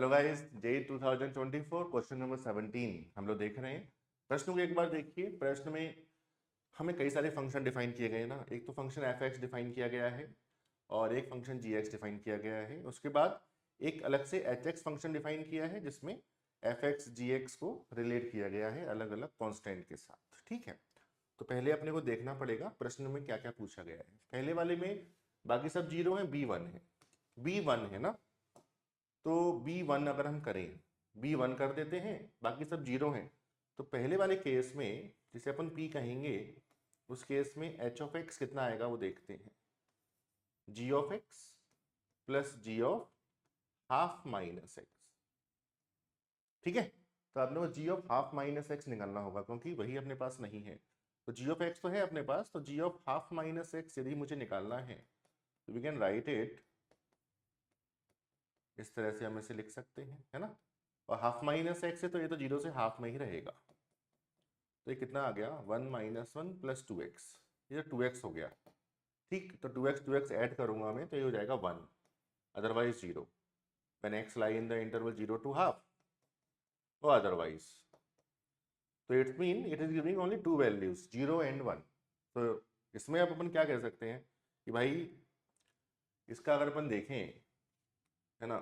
चलो guys, JEE 2024 question number 17 हम लोग देख रहे हैं। प्रश्न को एक बार देखिए। प्रश्न में हमें कई सारे फंक्शन डिफाइन किए गए ना। एक तो फंक्शन एफ एक्स डिफाइन किया गया है और एक फंक्शन जी एक्स डिफाइन किया गया है। उसके बाद एक अलग से एच एक्स फंक्शन डिफाइन किया है जिसमें एफ एक्स जी एक्स को रिलेट किया गया है अलग अलग कॉन्स्टेंट के साथ। ठीक है, तो पहले अपने को देखना पड़ेगा प्रश्न में क्या क्या पूछा गया है। पहले वाले में बाकी सब जीरो है, बी वन है, बी वन है ना। तो B1 अगर हम करें, B1 कर देते हैं, बाकी सब जीरो हैं। तो पहले वाले केस में जिसे अपन P कहेंगे, उस केस में h ऑफ x कितना आएगा वो देखते हैं। g of x plus G of half minus X. ठीक है, तो आपने वो g of half minus X निकालना होगा क्योंकि वही अपने पास नहीं है। तो g ऑफ x तो है अपने पास, तो g of half minus x यदि मुझे निकालना है तो वी कैन राइट इट इस तरह से, हम इसे लिख सकते हैं, है ना। और हाफ माइनस एक्स है तो ये तो जीरो से हाफ में ही रहेगा। तो ये कितना आ गया, 1 minus one plus two x, ये 2x हो गया। ठीक, तो 2x ऐड करूंगा मैं तो ये हो जाएगा 1, otherwise 0 when x lie in the interval 0 to half और अदरवाइज। तो it's mean it is giving only to values 0 and 1। तो इसमें अब अपन क्या कह सकते हैं कि भाई इसका अगर अपन देखें, है ना,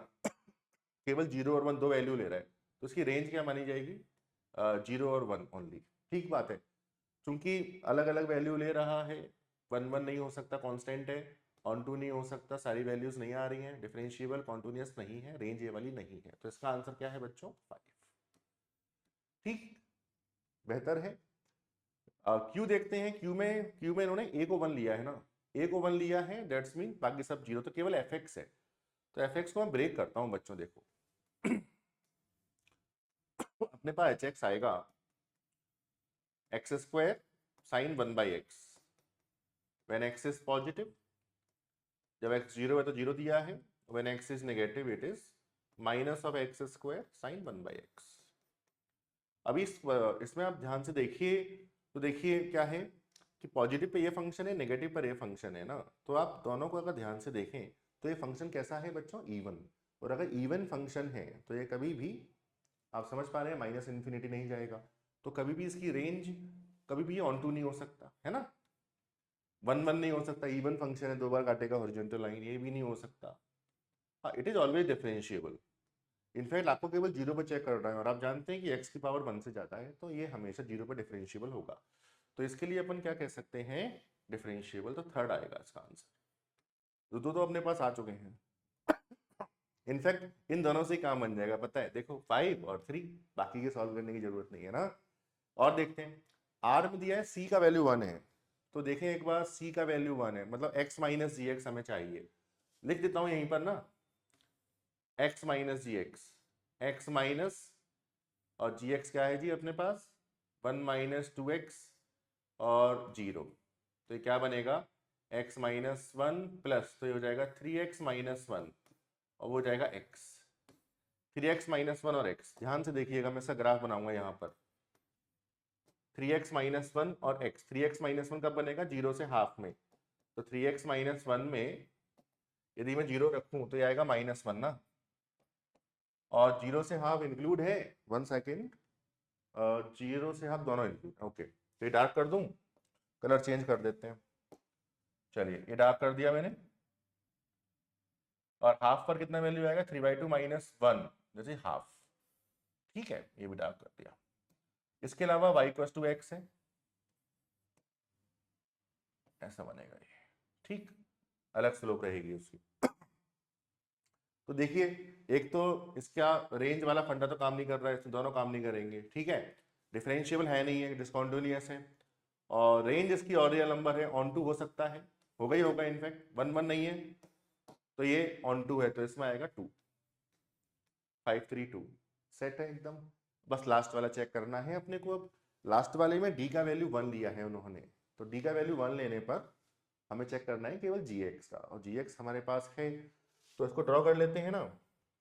केवल 0 और 1 दो वैल्यू ले रहा है तो उसकी रेंज क्या मानी जाएगी, 0 और 1 ओनली। ठीक बात है, क्योंकि अलग अलग वैल्यू ले रहा है, 1 1 नहीं हो सकता, कांस्टेंट है, ऑन टू नहीं हो सकता, सारी वैल्यूज नहीं आ रही हैं, डिफरेंशिएबल कॉन्टिन्यूअस नहीं है, रेंज ये वाली नहीं है। तो इसका आंसर क्या है बच्चों, 5। ठीक, बेहतर है। क्यू देखते हैं। क्यू में इन्होंने ए को 1 लिया है ना, ए को 1 लिया है, दैट्स मीन बाकी सब जीरो, तो केवल एफ एक्स है। तो एफ एक्स को मैं ब्रेक करता हूं बच्चों, देखो अपने पास एच एक्स आएगा x square sine 1/x when x is positive. जब x जीरो है तो जीरो दिया है, when x is negative it is minus of x square sine 1/x। अभी इसमें आप ध्यान से देखिए, तो देखिए क्या है कि पॉजिटिव पे ये फंक्शन है, नेगेटिव पर ये फंक्शन है ना। तो आप दोनों को अगर ध्यान से देखें तो ये फंक्शन कैसा है बच्चों, इवन। और अगर इवन फंक्शन है तो ये कभी भी, आप समझ पा रहे हैं, माइनस इन्फिनिटी नहीं जाएगा। तो कभी भी इसकी रेंज कभी भी ऑन टू नहीं हो सकता, है ना। 1 1 नहीं हो सकता, इवन फंक्शन है, दो बार काटेगा हॉरिजॉन्टल लाइन, ये भी नहीं हो सकता। हाँ, it is always differentiable. In fact आपको केवल जीरो पर चेक करना है और आप जानते हैं कि x की पावर 1 से जाता है तो ये हमेशा जीरो पर डिफरेंशिएबल होगा। तो इसके लिए अपन क्या कह सकते हैं, डिफरेंशिएबल। तो थर्ड आएगा इसका आंसर। दो तो अपने पास आ चुके हैं। इनफैक्ट इन दोनों से ही काम बन जाएगा, पता है, देखो 5 और 3, बाकी के सॉल्व करने की जरूरत नहीं है ना। और देखते हैं, आर में दिया है c का वैल्यू 1 है, तो देखें एक बार, c का वैल्यू 1 है मतलब x माइनस जी एक्स हमें चाहिए। लिख देता हूं यहीं पर ना, x माइनस जी एक्स, एक्स माइनस, और जी एक्स क्या है जी अपने पास, 1 माइनस 2x और 0। तो ये क्या बनेगा, x माइनस 1 प्लस, तो ये हो जाएगा 3x माइनस 1 और वो हो जाएगा x। 3x माइनस 1 और x, ध्यान से देखिएगा, मैं इसका ग्राफ बनाऊंगा यहाँ पर। 3x माइनस 1 और x, 3x माइनस 1 कब बनेगा, जीरो से हाफ में। तो 3x माइनस 1 में यदि मैं जीरो रखूं तो ये आएगा माइनस 1 ना, और जीरो से हाफ इंक्लूड है, 1 सेकेंड, जीरो से हाफ दोनों इंक्लूड, ओके। तो ये डार्क कर दूं, कलर चेंज कर देते हैं, चलिए ये डार्क कर दिया मैंने। और हाफ पर कितना वैल्यू आएगा, 3/2 माइनस 1, जैसे हाफ। ठीक है, ये भी डार्क कर दिया। इसके अलावा y इक्वल टू एक्स है, ऐसा बनेगा ये। ठीक, अलग स्लोप रहेगी उसकी। तो देखिए, एक तो इसका रेंज वाला फंडा तो काम नहीं कर रहा है, इसमें दोनों काम नहीं करेंगे। ठीक है, डिफरेंशिएबल है नहीं है, डिस्कंटिन्यूअस है, और रेंज इसकी ऑड रियल नंबर है, ऑन टू हो सकता है, होगा ही होगा, इनफैक्ट 1 1 नहीं है तो ये ऑन टू है, तो इसमें आएगा 2, 5 3 2, सेट है एकदम। बस लास्ट वाला चेक करना है अपने को। अब लास्ट वाले में डी का वैल्यू 1 लिया है उन्होंने, तो डी का वैल्यू 1 लेने पर हमें चेक करना है केवल जी एक्स का, और जी एक्स हमारे पास है, तो इसको ड्रॉ कर लेते हैं ना।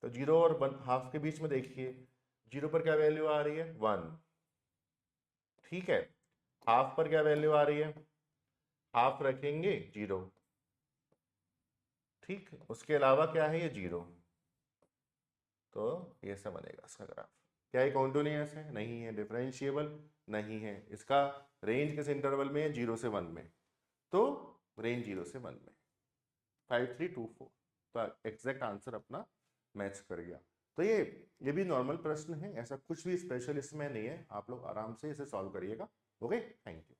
तो जीरो और हाफ के बीच में देखिए, जीरो पर क्या वैल्यू आ रही है, 1। ठीक है, हाफ पर क्या वैल्यू आ रही है, हाफ रखेंगे 0। ठीक, उसके अलावा क्या है, ये 0। तो ये सब बनेगा इसका ग्राफ। क्या ये कॉन्टिन्यूअस है? नहीं है। डिफरेंशिएबल? नहीं है। इसका रेंज किस इंटरवल में है? 0 से 1 में। तो रेंज 0 से 1 में 5324। तो एग्जैक्ट आंसर अपना मैच कर गया। तो ये भी नॉर्मल प्रश्न है, ऐसा कुछ भी स्पेशल इसमें नहीं है। आप लोग आराम से इसे सॉल्व करिएगा। Okay, thank you.